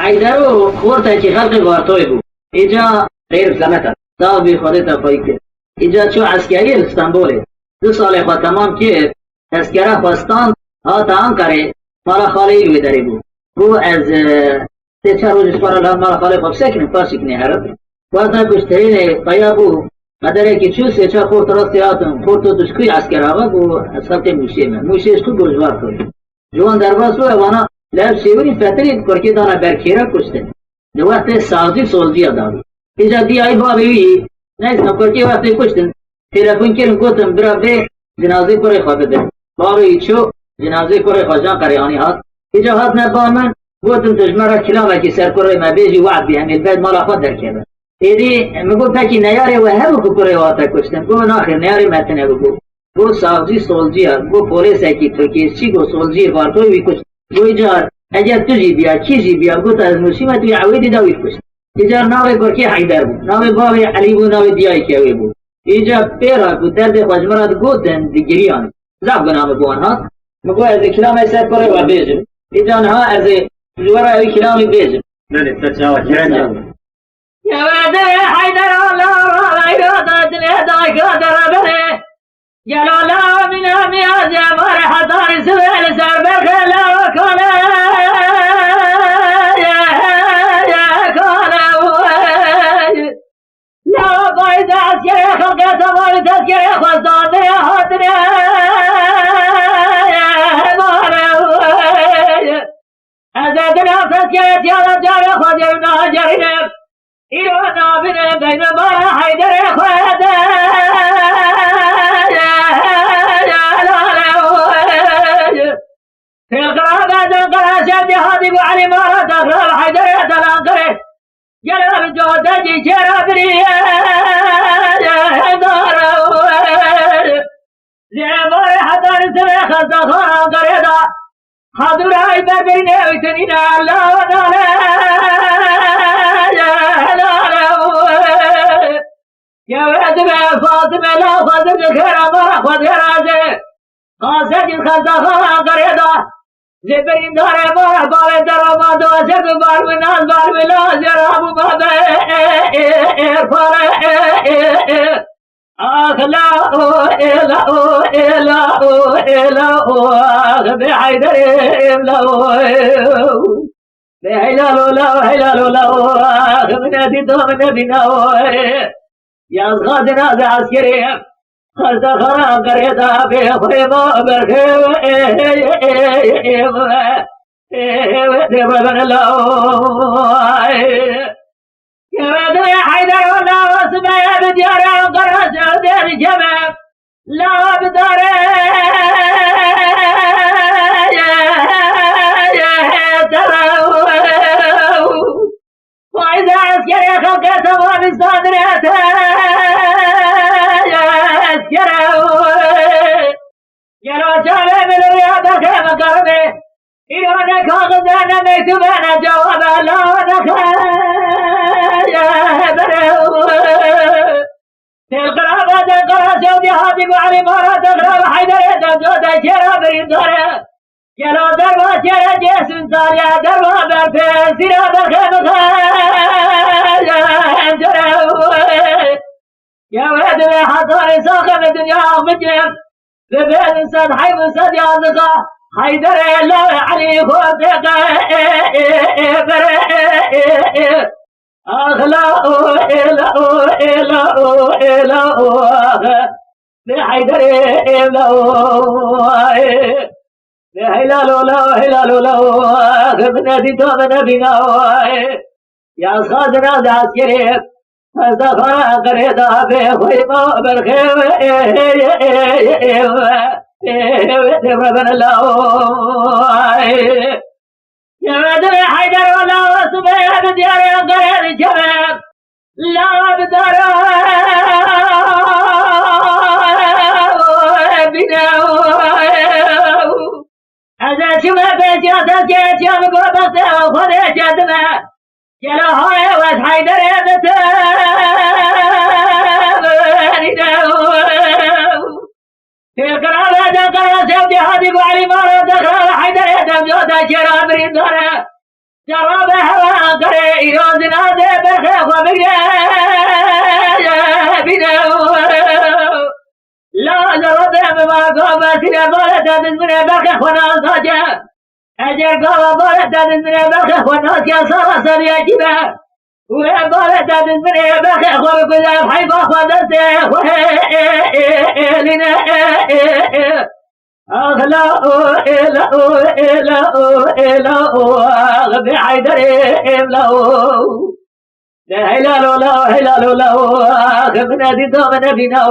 حیدر و خورتا که خلق وارتوی بود اینجا غیر سلامت داو بی خودتا پایی کرد اینجا چو عسکری استانبوله 2 سال خود تمام که تذکره خواستان ها تمام کرده مالا خاله روی داری بود او از 3-4 روز پارا مالا خاله خوب سکنه پاسی کنه هرد وقتا کشترین پایا بود مدره که چو 3-4 خورت راستی آتون خورتو دشکوی عسکر آقا بود از خلق موشه من موشه اشکو گوشوار کنه جوان درباز بود وانا لب شیوری فتری کرکی دانا برکیرا کشته دو وقت سازی سوزی دادی اینجا دی ای بابی نیست کرکی وقت کشتن تلفن کردم گفتم برا به جنازه کره خواه بده بابی چو جنازه کره خواه جان قریانی هات اینجا هات نبا من گفتم تجمرا کلامه که سر کره ما بیجی وعد بی همین بعد مالا خود در کرده ایدی مگو تاکی نیاره و همو که کره واتا کشتن گو ناخر نیاره متنه بگو گو سازی سوزی ها گو پولیس اکی ترکیز چی گو سوزی بارتوی بی کشت گو ایجار اگر تو جی بیا کی جی بیا گو تا از نوشیمه توی عویدی داوی کشت ایجار ناوی کرکی حیدر بود ناوی بابی علی بود ناوی دیایی که بود اینجا پیرا کو درد خواجمرات گوتن دیگریان زب گناه بوان ها مگو از کلام سر کره و بیجم اینجا نها از جوارا اوی کلامی بیجم بله تجاوز کرد یا وعده حیدر الله ایرادت لیدای کادر بره جلالا من امیاز مار حضار سویل سر برخلا کنه لا باید از گره خلقه تمامی تذکره خواستانده حاضره از ادنا تذکره تیالا جاره خواجر ناجرینه ایرانا بینه بین بارا حیدر خواهده تلقرا بعدن قرا شبدی حادی بو علی مارا تقرب حیدر دلان قره جلال جوده جی چرا بریه زیبار حضار سوی خزده خانان قره دا حضور های بربرینه ویتنین اللہ و ناله یا ودم فاطمه لا خزد خیر امارا خود رازه قاصد خزده خانان قره دا زبرین داره مارا بال در آمد و شد بار و ناز بار و لاز رابو بابه ارفاره آخ لا إلا إلا إلا بحيدر إلا بحلال لا حلال لا من أديته من أدينا يا صغادنا ذا عسكري خلت خرا قريتا بخيمة برخيم دبن الله يا بدر حيدر ولا واسمع يا بديار قرأت دير جمع لا بدر وإذا عسكري خلقت وابي صادرته يا جابه من الرياض خيم قربه إيرانك أغدانا ميتبانا جوابا لا يا برو القرابة القرى سودي هادي وعلي مرات أغراب حيدر يدم جودا شرا برين داره يلو دربا شرا جيسون ساليا دربا برفين سيرا برخيم يا ولد حضاري ساخن الدنيا مجرم لبين صد حيب صد يا زغا حيدر لا علي خوتك أغلا إلا إلا إلا بحيدر إلا بحلال لا حلال لا بنادي تو بنادينا يا صادنا ذا عسكري فزخرا قريدا بخيمة برخيم دبن الله يا بدر حيدر ولا وسبيع بديار غير جبل لا بدر بنا هذا شما بجاتا جاتا مقوبتا وخذ جدنا جلا هاي وس حيدر القرابة دقرا سودي هادي وعلي مارا دقرا حيدر يدم جودا شرا برين داره جواب هوا करे ایران جنازه برخه خو بگره بینه لا جواب ما گو بسیره باره دادن منه برخه خو نازاجه اگر گو باره دادن منه برخه خو نازیه سارا سریه کیبه و باره دادن منه برخه خو بگذم حیبا خو دسته خو لینه أغلا إلا إلا إلا غبي حيدر إلا لا إلا لا إلا لا غبنا دي دومنا بينا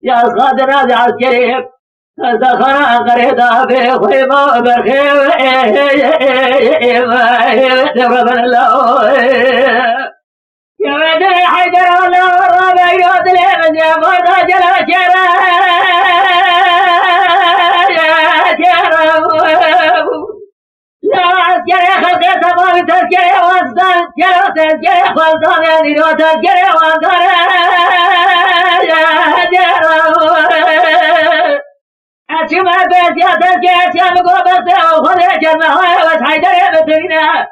يا صادنا ذا عسكري زخرا غريدا بخيمة برخيم ربنا الله يا ودي حيدر الله ربي يود لي يا فردا جلا جرا تذكرة وانسان جلو تذكرة خلطان يعني لو تذكرة وانسان أشوف بيت يا تذكرة أشوف قوبته وخذ جنة هاي وتحيدر بترينا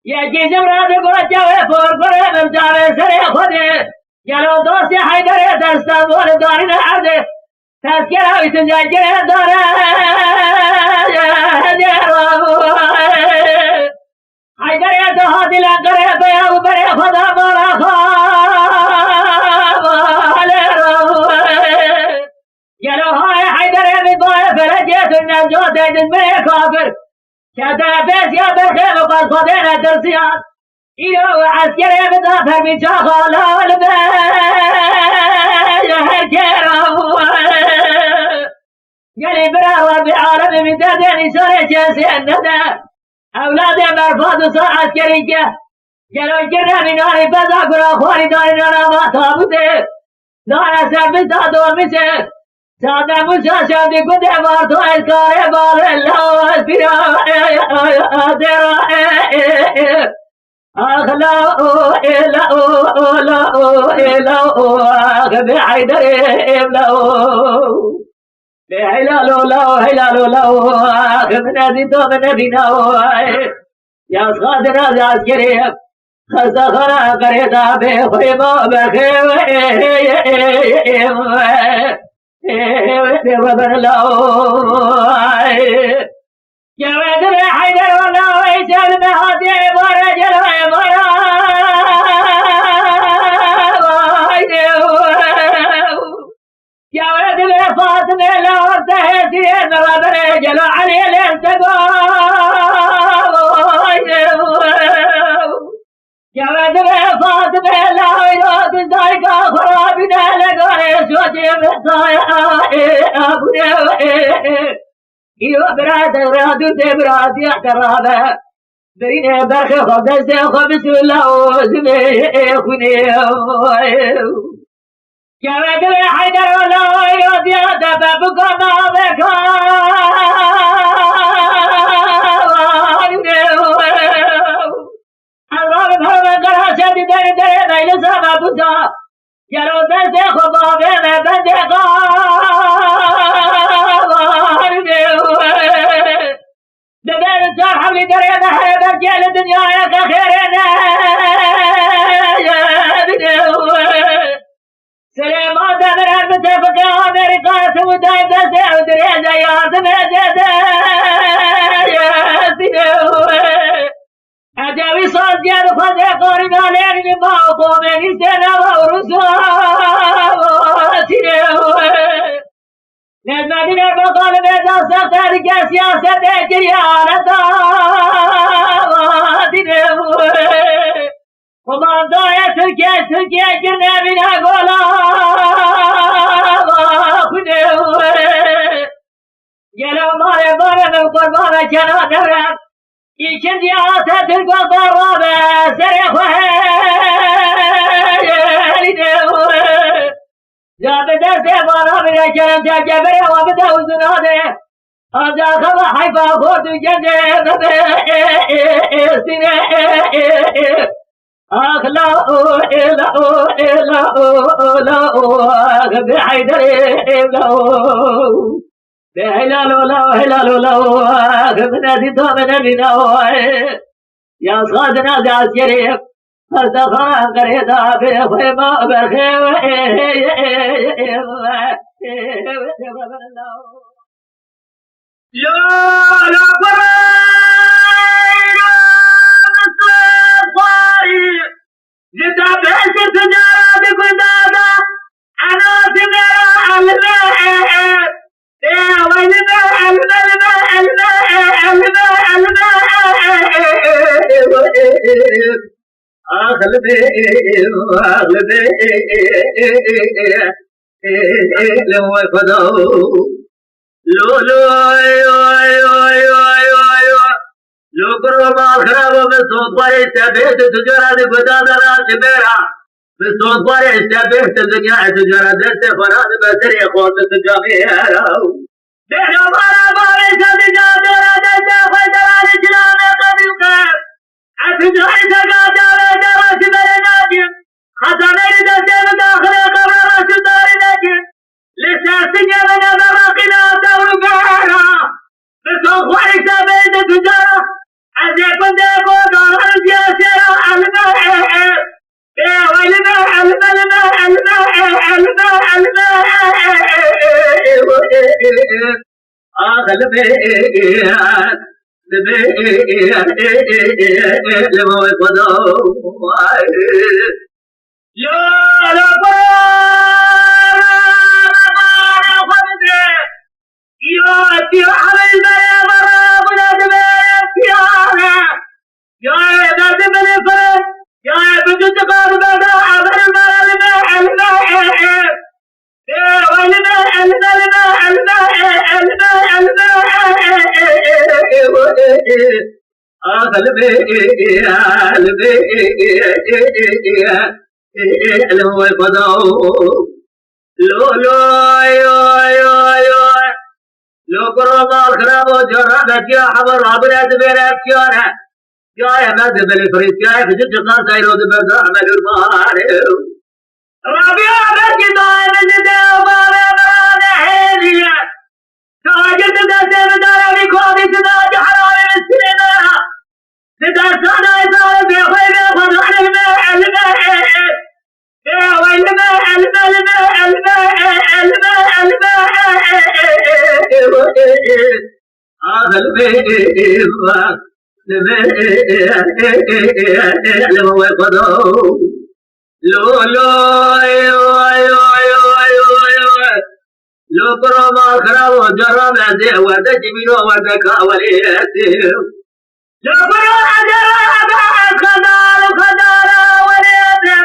يجي جمرات قوة فور قرة ممتعة سريع خذ جلو دوسي حيدر تستنبول دارنا عبد تذكرة وتذكرة دارنا حيدر يا دهاد الأنقر بيا وبري خدا مارا خاب يلو هاي حيدر يا بيبايا فرجيت النجوة ديدن بي كافر شاتا بيس يا برخيم وقد خدينا درسيان إيو عسكر يا بدافر بيشاخا لا والبي قالي برا ربي عالمي من دادين سوري جنسي الندى أولادي مرفوض وصار عسكري قالوا جرنا من ناري بزا قرا خواري داري نانا ما تابوته نانا سربسا دور مسه سادة موسى شادي قد مارتو الكاري بار الله البرا ديرا أخلا إلا إلا غبي حيدر إلا هلا لولا خمنا دي تو من بينا يا صادنا يا عسكري خسخرا قريدا بخيمة بخيم وبن الله يا ودر حيدر والله ويسال بهاتي ورجل يا ولد فاطمة لو انتهيتي ربنا جل علي يا ولد فاطمة لو يرد ذلك خرابنا لقاري سوتي بصايا أبونا إيوه براد رادو تبراد يحترابه بين برخ خبز خبز الله زمي خني يا ولد حيدر والله يرد يا دبابك ما بك الرب هرب قراشة در در ميل سما بوسا يا رو دست خبابه من بندقا دبر سر حمل در بحر بجل دنیا كخيرنا سليمان دبر متفق أمريكا سوداء دست أودري زياد مجد أجاوي صوت جاد خد قارنا لين ما قومي سنا ورسوا نزمدنا بقال ميزا سختار كسياسة جريانة ومن ضايا تركيا جرنا بنا قولا جلو ماري بارا من قربانا جنا نورا İkinci atatürk vakarabı serihveli Zabıda sevara bile kerem çekebere vabıda uzun adı Acakıma hayfa kurdu gence sine Akla ila Gıbı haydari لا لا لا لا لا لا لا لا لا لا لا لا لا لا يا صادنا ذا الشريف فالتقى قريدا بخيمة بخيمة يا لا فريق الصفاري جتابعت تجارة بقدادة أنا سمع الماء يا ويلنا الماء أغلبي لو فضوا لو قرب الخراب بصوت باري تبيت تجارة قدادة لا تبيرها بصوت باري تبيت الدنيا تجارة دست فراد بسري خوت تجاميرها دهنا بارا باري تجارة دست خيدران جلام قبل خير أتجاري تقادة درس برناجم خطاني دست مداخل قبل رسول داري نجم لساسية من أبراقنا دور قهرها بصوت باري تبيت تجارة أزيب ديبو دور الجاسر الماء يا ويلنا أغلبي لما يفضوا يا لبار يا تيار البيا مرابنا دبيا تيارا يا عباد بن فرد يا عبد تقارب عبر الماء يا ولنا قلبي لو يفضوا لو قرب الخراب وجربت يا حبر عبرت برفيانه يا عباد بالفريد يا فجد قاس يرود برد عمل المان ربيع بكدان جدا وبابا مرانه هيليه تاجد دسم داري كودي تداج حرام السنة تدرسنا إذا بخير خضر الماء يا ويل الماء لما يفضوا لو قرب الخراب وجرب عزيه وتجميله وتكا وليته لو قرب جرب خدال وليته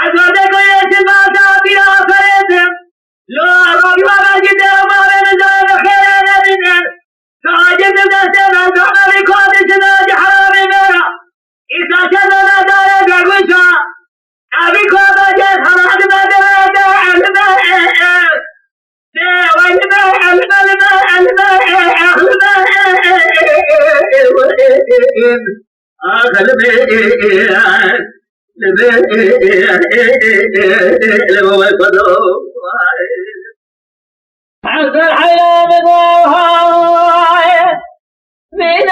أزودك يتبع بلا فريته لو ربي ومجد وما من زوج خير نبينا تاجد دستنا دعنا بكود سناج حرام ميرا إذا شدنا دار قربشا أبي كود جد حرام حتى الحياة بضوها من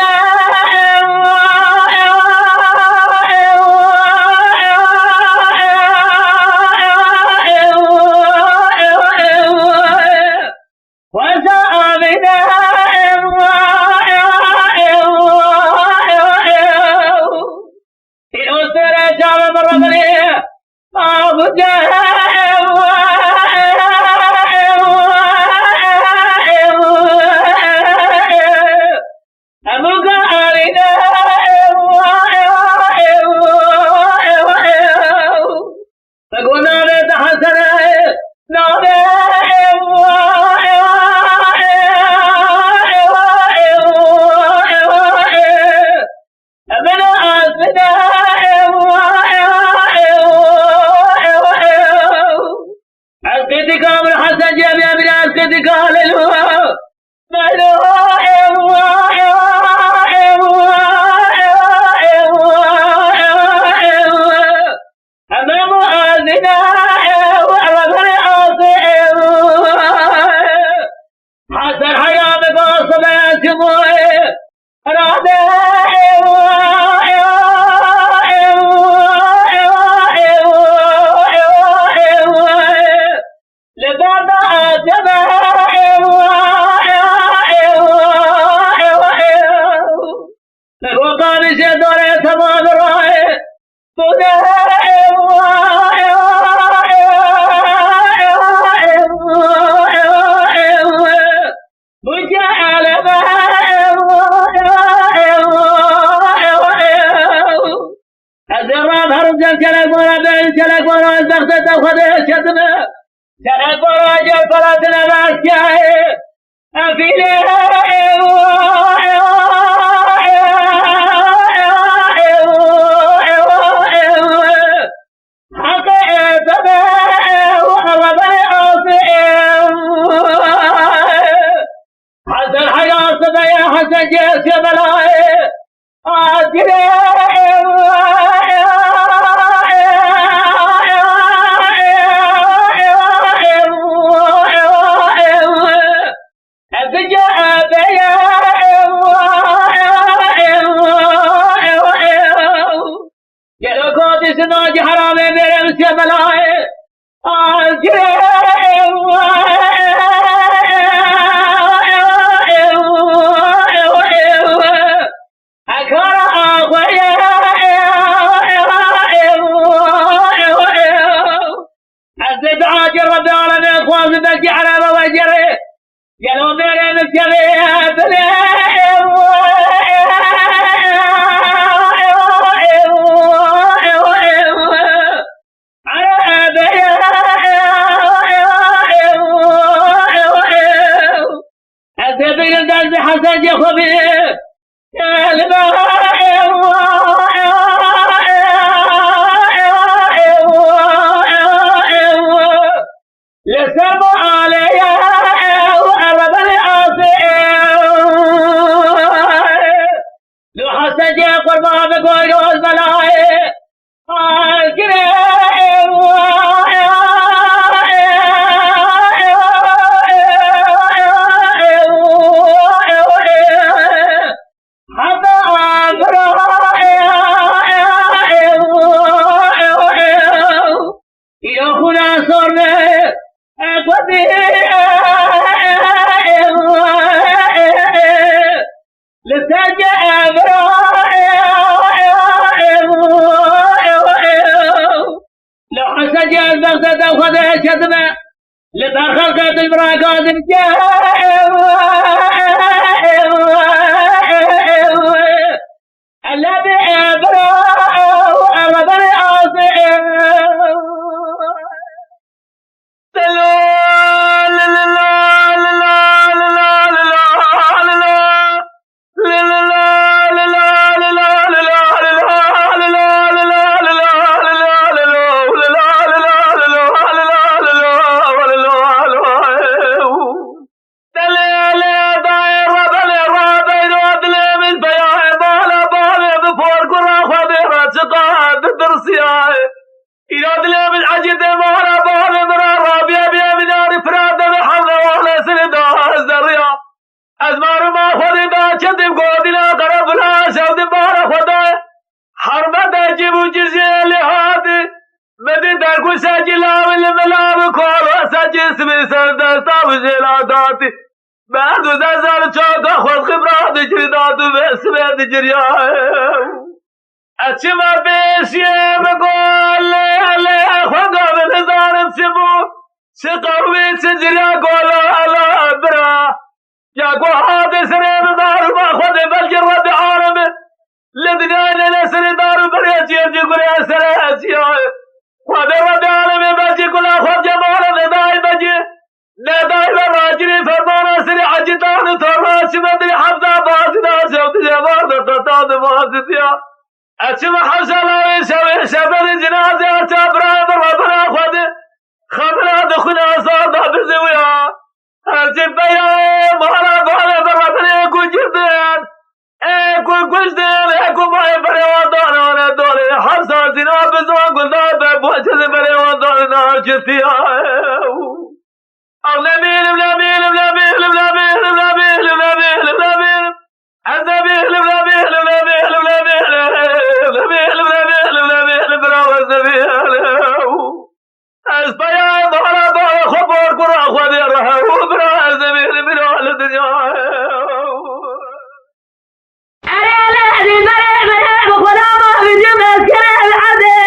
أنا لا أدري بلا بلا بخدا ما في جمع كلام العدل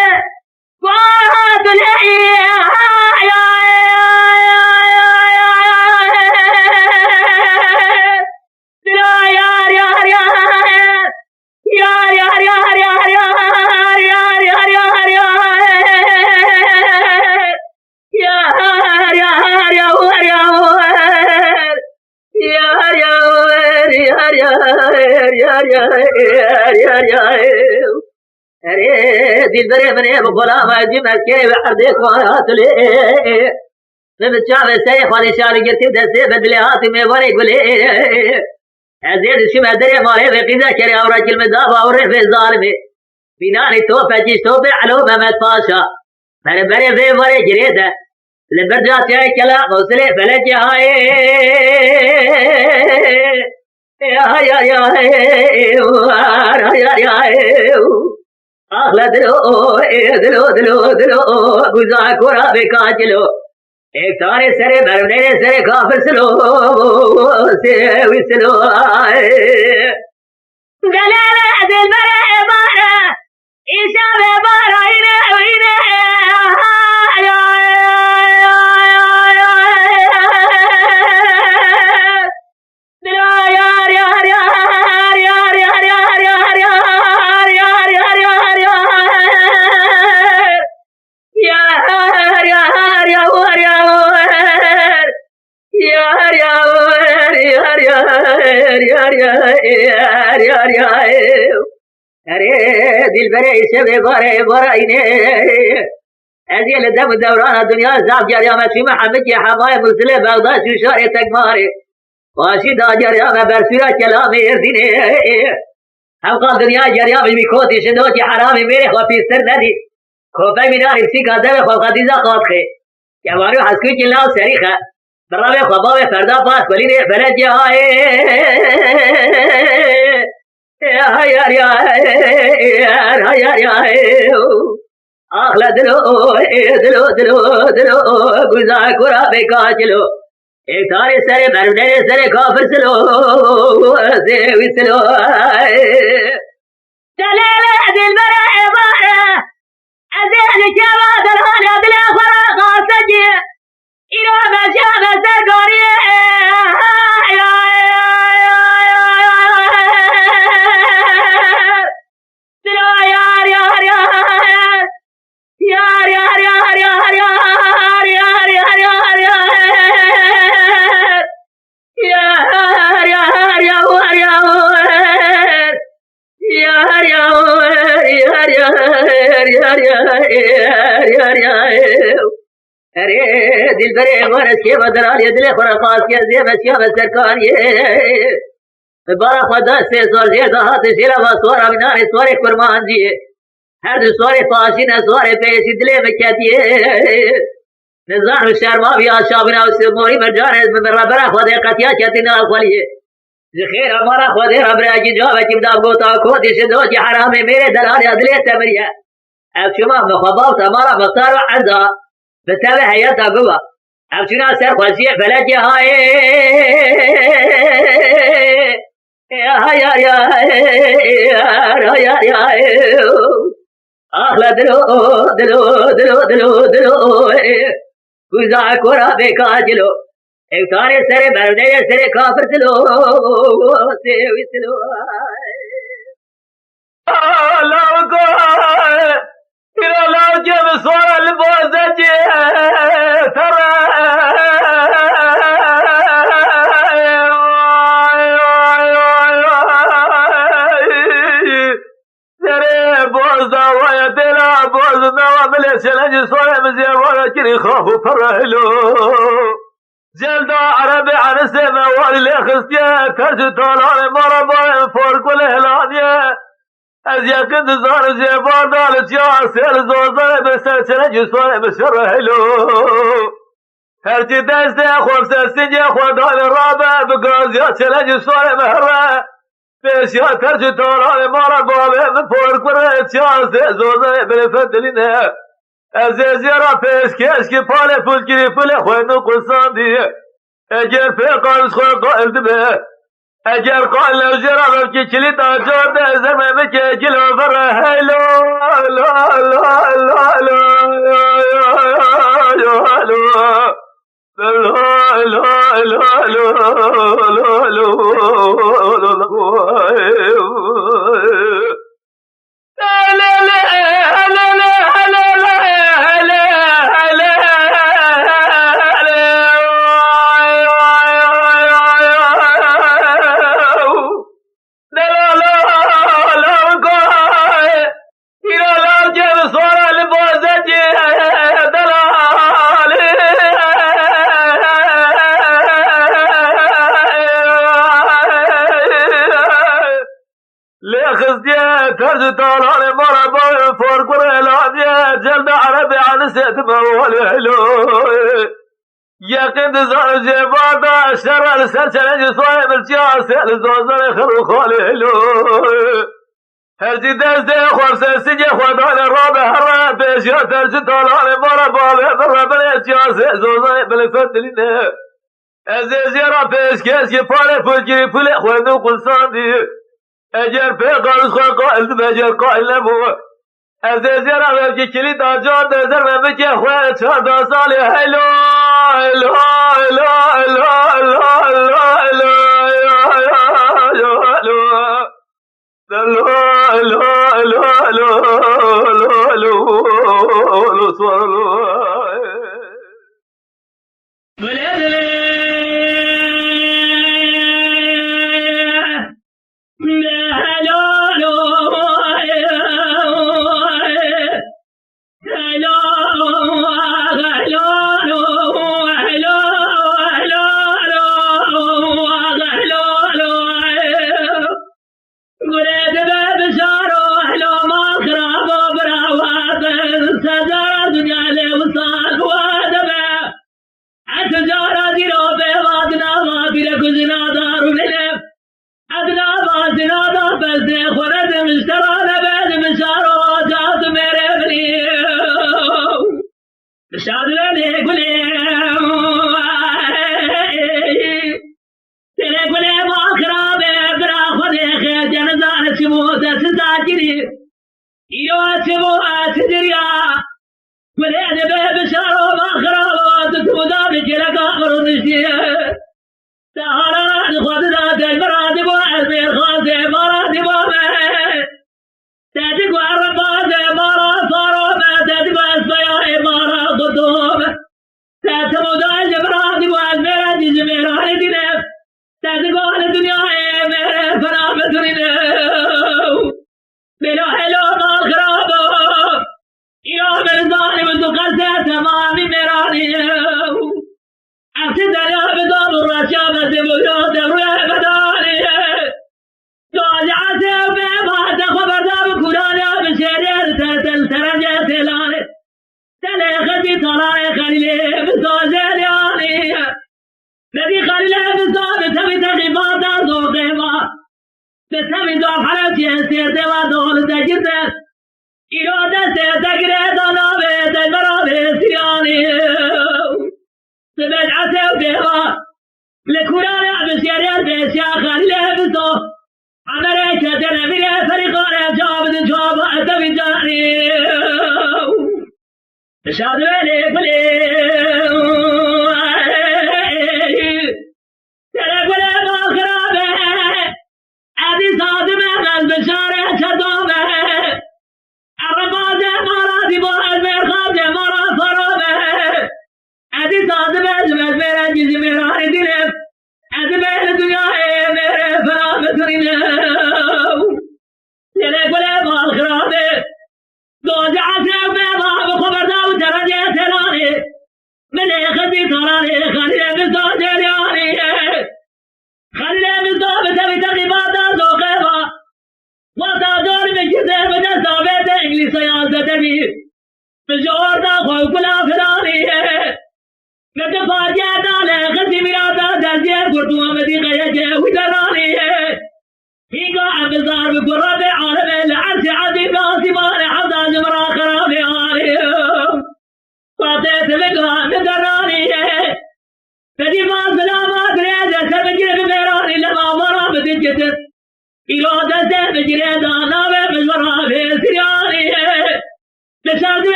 ارے دل برے منے غلام جمع کے عرض خوات لے میں بچاوے سے خالی شال گرتی دستے بدلے ہاتھ میں ورے گلے ازید شمع درے مارے وقیزہ کرے اور اجل میں دابا اور في ظالمي بناني توفى جيش توفى علو محمد باشا من بري في وري جريده لبرجع جاي كلام وصلي فلك يا هاي يا اخلا دلو گزا کورا بکا چلو ایک تارے سرے بھرنے سرے کافر سلو سے وسلو دلالة دل برا عبارة إيشا عبارة ارے دل برے شب برے برائنے ازیل دم دوران دنیا زاب جاریا میں فی محمد یا حمای مسلم بغداد شوشار تکمارے واشد جاریا میں برسورا کلام اردینے ہم قال دنیا جاریا میں بکوتی شدوتی حرامی میرے خوابی سر ندی خوفی منار اسی کا دل خواب قدیزہ قاد خے یا مارو حسکوی چلاو سریخہ برابے خواباوے فردا پاس بلینے بلد جائے آخلا دلو گزا کرا بکا چلو ایک تارے سرے بھرنے سرے کافر سلو سیوی سلو دلالة دل برا عبارة أزيل جوا دلالة دل خراقا سجي إلى مشاغ سرقاريه ارے دل برے ورس کے بدرال یہ دل خرافات کے زیب اشیاء سرکار یہ بارہ خدا سے سوار زیادہ ہاتھ شیرہ و سوارا بنار سوارے قرمان جیے ہر دو سوارے پاشین سوارے پیش دلے میں کہتی ہے نظام شرما بھی آشا بنا اس موری میں جانے میں برا خدا قطیا کہتی نا خوالیے خیر ہمارا خدا رب راجی جواب چمدہ گوتا کھوتی سے دو جی حرام میرے دلال عدلے تمریہ اب شما مخباوت ہمارا مختار و عزا بتابع حياتها جوا أبشنا سر خلصية فلك يا هاي يا أخلا دلو گزا کورا بکا چلو ایک تارے سرے بھرنے سرے کافر سلو سیوی سلو لو کو لو جب صور البوزج ترى بوزة ويا دلا بوزة نوابل سلج صور مزيوارة كري خافوا فرهلو جلد عربي عن السماء والخستيا كرش طالان مربا فرق الهلانيا از یکن زار زیبار دال چیار سر زوزار بسر چنج سوار بشر هلو هرچی دست خوب سرسنج خودال رابع بگازیا چنج سوار مهره پیشیا کرچ تولال مارا بابه مپور کره چیار سر زوزار بلفتلینه از زیرا پیش کش که پال پول کری پول خوینو قرصان دیه اگر پیقانش خوی قائل دبه اگر قال لو جرى في كليت اجود زمن كيلو بره هلو لا لا لا لا ترج طالان مربع فرق الهادية جلد عربي عن سيد مولي يقين زوج بعد شر السلسلة صايم الجاسة الزوزر خلو خالي هرجي دزدي خمسة سجي خدان الرابع هرا بيش يترج طالان مربع بربع الجاسة زوزر بالفتلين ازيز يرى بيش كيس يفاري فجي فلي خوانو قلصاندي اجر في قارس خواه قائل بجر قائل نبو ازيز يرى بيش كلي داجات ازر مبكي خواه چاردا سالي هلو هلو هلو هلو هلو هلو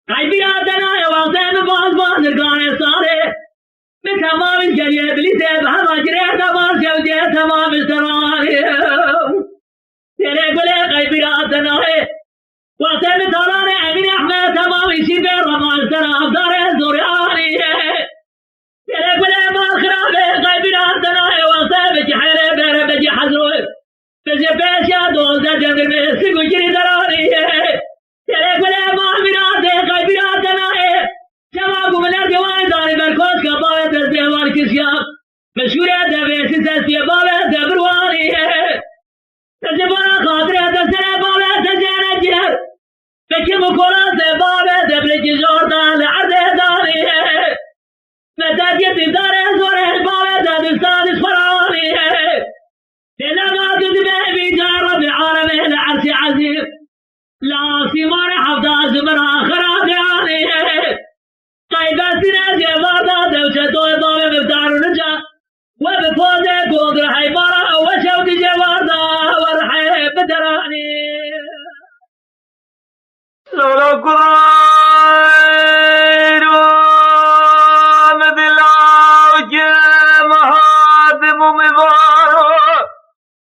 I be out there, I was there, the boss, the gun, and started. جبرا خاطر دسر بابا سجن جر بكي مكورات بابا دبرج جوردان عرض داري متاجي دار زور بابا دادستان فرعوني لما تدبه بجار بالعالم العرش عزيز لا سيمان حفظ زمر آخر يعني طيبة سنة جواردا دوشة بابا مفتار رجع وبفوزه قدر حيبارا وشوت جواردا ورحي بدراني لولا قرآن ومثل عوجة مهادم ومبارو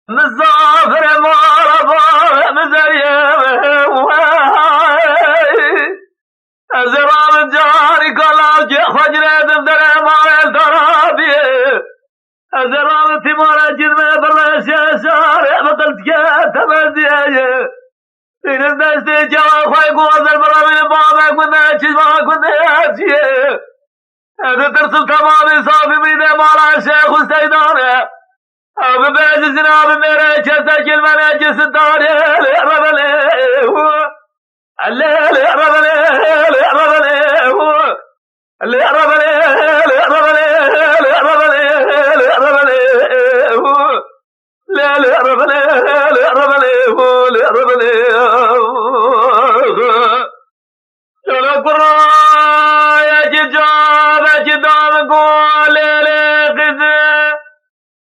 مزافر ماربا مزريم أزرام جاري كلاجي خجرة دمدر مارل درابي أزرام ثمارة جرمة برش شارع بطلت كتمزيه إن الناس جوا خايق وزر برا من بابك من أجل ما كنت أجيه هذا ترسل تمام صافي من مالا شيخ السيدانة أبو بيج زناب میرے چیسا کلمہ جس دارے ربلے الليل ربلے ربلے الليل ربلے ربلے ربلے ربلے ليل ربلے ربلے ربلے چلو قرآن جاب جدام کو ليل قزے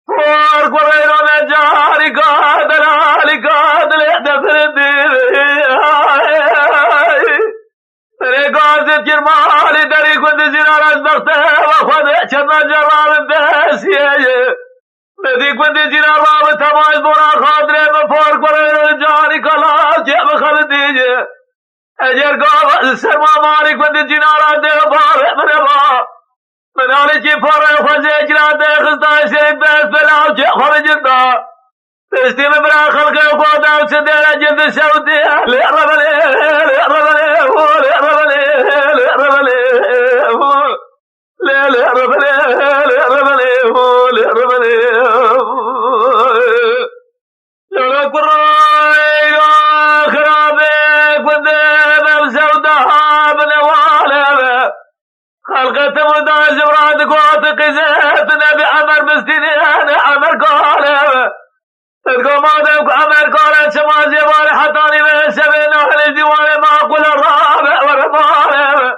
اور قريرو میں جاری قادر علی قادر دفر دیر میرے قاضد جرمالی دری کند زنار از بخته و خود چند جرام بیسیه مدی کند زنار باب تماز برا خاطر مفور قريرو جاری کلا جب خلدیجه اجر قابل سرما ماری کند زنار دے بار من با من آنی چی فاره خوزه اجران ده خستای شریف بیس بلاو چه خود جنده تشتی من برا خلقه خودم سدر جند شودی لعربنی لعربنی لعربنی لعربنی لعربني لعربني لعربني لولا قرأي خرابك ودينا بسودها بنوالب خلقت مدى زبرات قوات قزات نبي عمر بستيني أنا عمر قالب تلقى مادمك عمر قالب سما زبالي حطاني من سبين أهل ديواني ما أقول الرابع ورمالب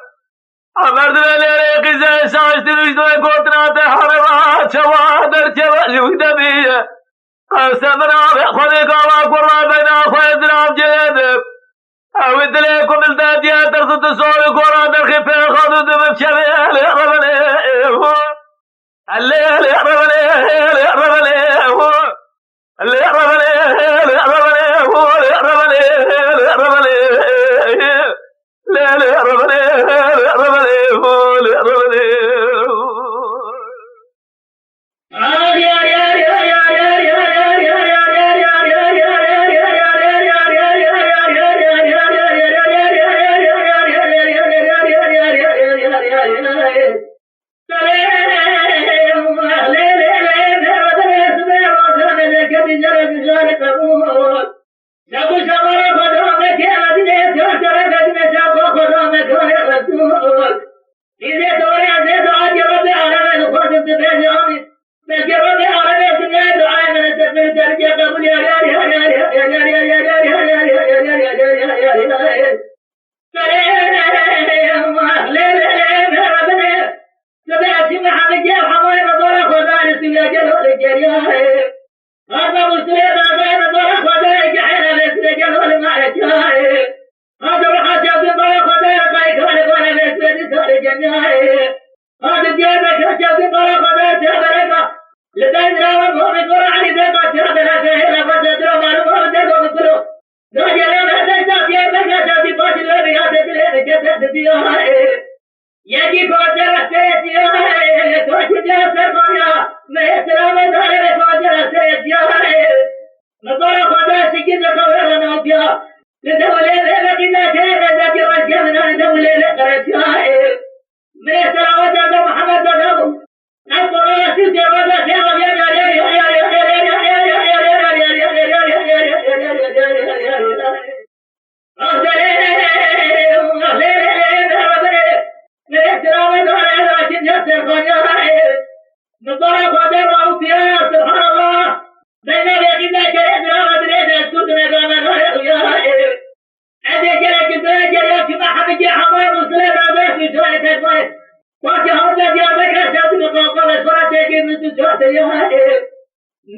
عمر دولي قزة ساشت رجدوي قوتنا تحرمات شوادر شوالي دبيه قسمنا بخذي قالا قرى بين أخوة درام جيدب أود لكم الدادية ترصد الصوري قرى درخي في خضو دم بشبيه لعربني الليل يعربني لعربني لعربني لعربني لعربني لعربني ليل يعربني لعربني لعربني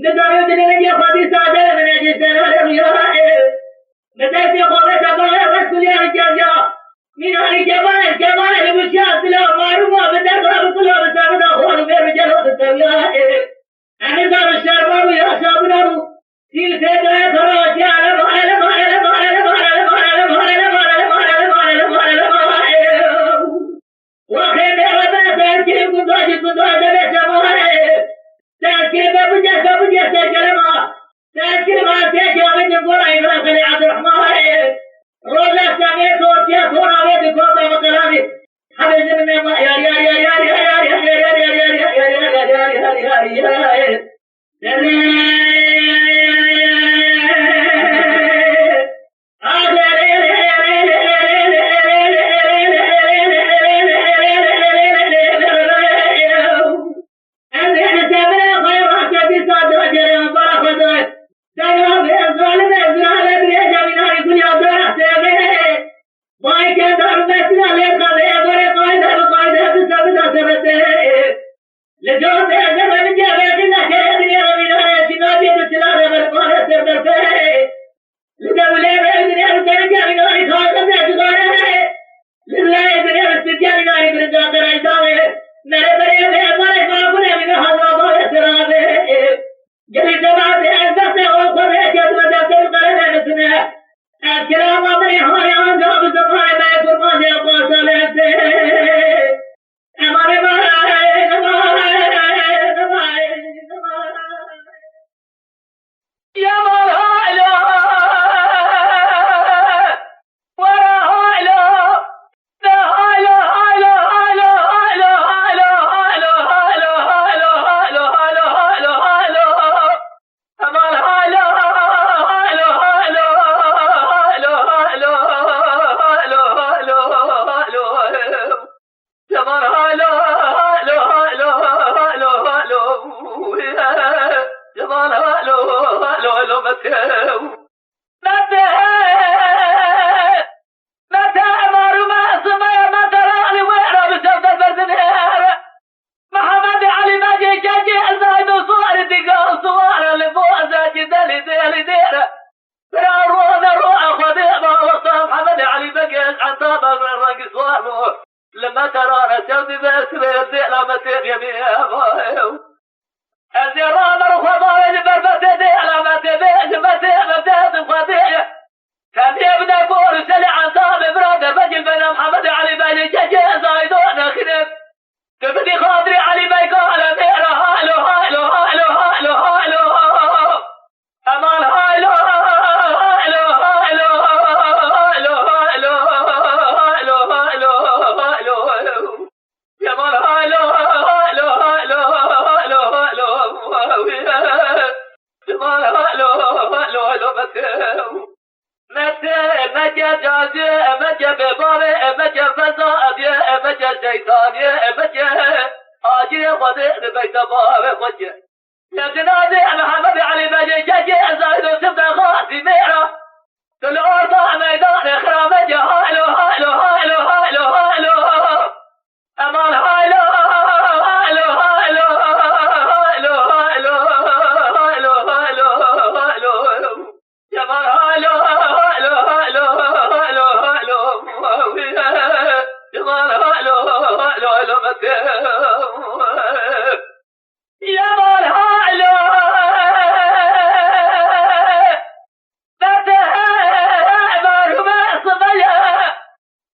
لداري دلنا يا خدي سادة من أجل سنة يا بدأت قوة تبغى رسول يا رجال من هذه جمال المشاهد لا معروفة بدأت رسول الله بسبب أخوان برجال الدنيا أنا دار الشرب يا شابنا في سيدنا ترى على وخير هذا تأكيد كنت تأكيد ببجة كلمة تأكيد ما تأكيد من يقول إبراهيم خليل عبد الرحمن روزا سميت وتيا ثورة بيت كوبا مكلامي حبيبي من ما يا يا يا يا يا يا يا يا يا لما ترى رسول بس بيرجع لما تبي الزرار الخضار بربته دي لما تبي متى تفضي كان يبدا كور سلع عن صاب براد بجل بين محمد علي بن جاجي زايدون خدم تبدي خاطري علي بن قال ميرا هالو هالو هالو هالو هالو امان هالو هالو هالو هالو هالو هالو هالو هالو يا مان هالو هالو هالو هالو هالو يا مان هالو هالو هالو متى جازي متى بباري متى فسادي متى شيطاني متى آجي خدي بيت بابي خدي يا جنازي محمد علي بن جاجي زايد سبت خاصي ميرا الأرض ميدان خراب هالو هالو هالو هالو هالو أمان هالو هالو هالو هالو هالو هالو هالو هالو يا مان هالو هالو هالو هالو هالو يا مان هالو هالو هالو يا مان هالو ما صبيا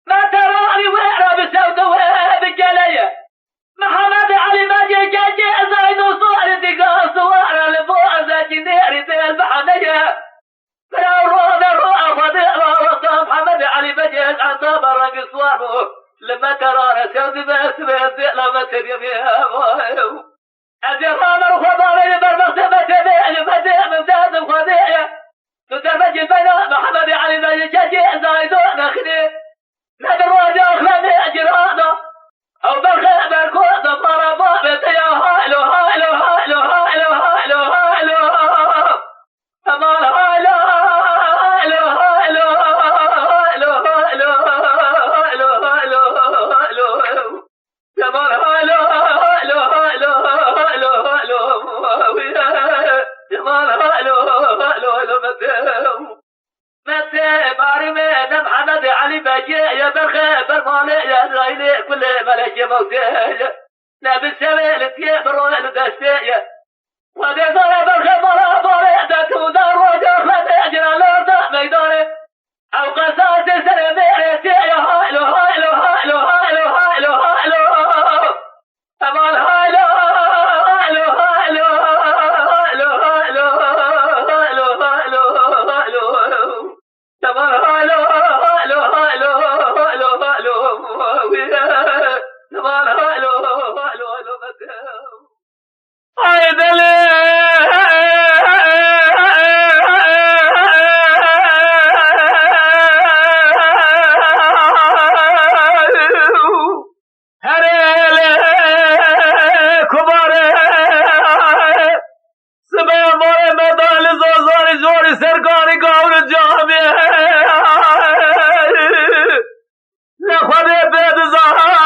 ما تراني ويرا بسودة وبجلية محمد علي ماجي جاجي زايد وصور دقا صور لبوزة جنيري ذي البحنية روضة روح فضيلة وصام محمد علي بجيز عن طبر قصواره لما ترى رسول بس بيزي لما تبي الزرامر وخضاري بربخت بتبيع بديع من ذات الخضيع تترمج بين محمد علي بجيز زايدون خدي ندروا جاخلني أجرانا أو بخير بركوز مرضى بيتيا هالو هالو هالو هالو هالو هالو أمان هالو هالو هالو هالو هالو هالو هالو هالو أمان هالو هالو هالو هالو هالو ناري من محمد علي بجي يا برخي برماني يا زايلي كل ملك موتي نبي السبيل تيبرو الدستي ودي صار برخي مرا بوري دتو دار وجه فتجر الارض ميداني او قصاص سر بيرتي يا هايلو هايلو هايلو هايلو هايلو هايلو امان هايلو هايلو هايلو هايلو هايلو هايلو هايلو هايلو تمام هايلو هايلو هايلو هايلو هايلو تمام هايلو هايلو هايلو عيدلي سرکاری گاور جامعه لخواد بید زهاره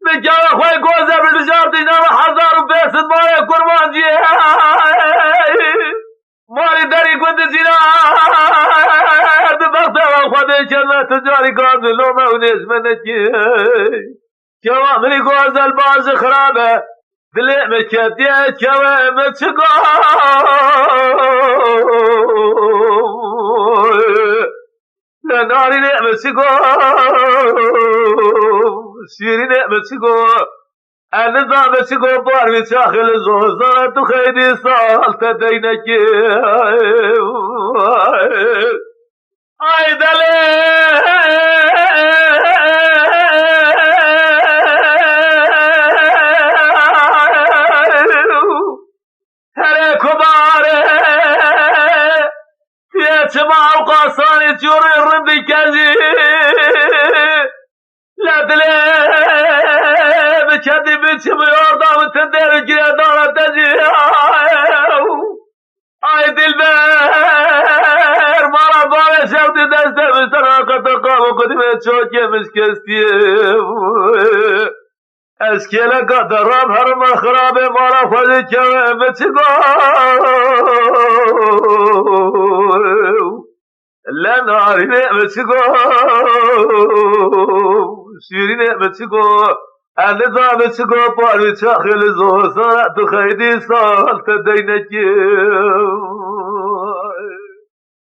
بکر خواه گوزه بلجاب دیدم 1500 ماره قربان جیه ماری داری گند جینا بخته و خواده چلمه تجاری گاز لومه و نشمه نکیه کما منی گوزل باز خرابه دلی مکتیه کما مچگاه ناری مچگاه شیری مچگاه النظام مچگاه باروی چاخل زوزان تو خیلی سال تدینکی ای دلی سماع وقاصاني تجوري الرندي كذي لا دلي بكذي بيتي بيوردا وتندير جريدارة تجي اي دلبير مرة بارا شوتي دستي مشتراكة تقام قدمي تشوكي مشكستي اسكيلة قدرام هرم خرابي مرة فجي كوي لا ناري نعمتكو شيري نعمتكو النظام نعمتكو باري تاخل زوزان تخيدي صال تدينك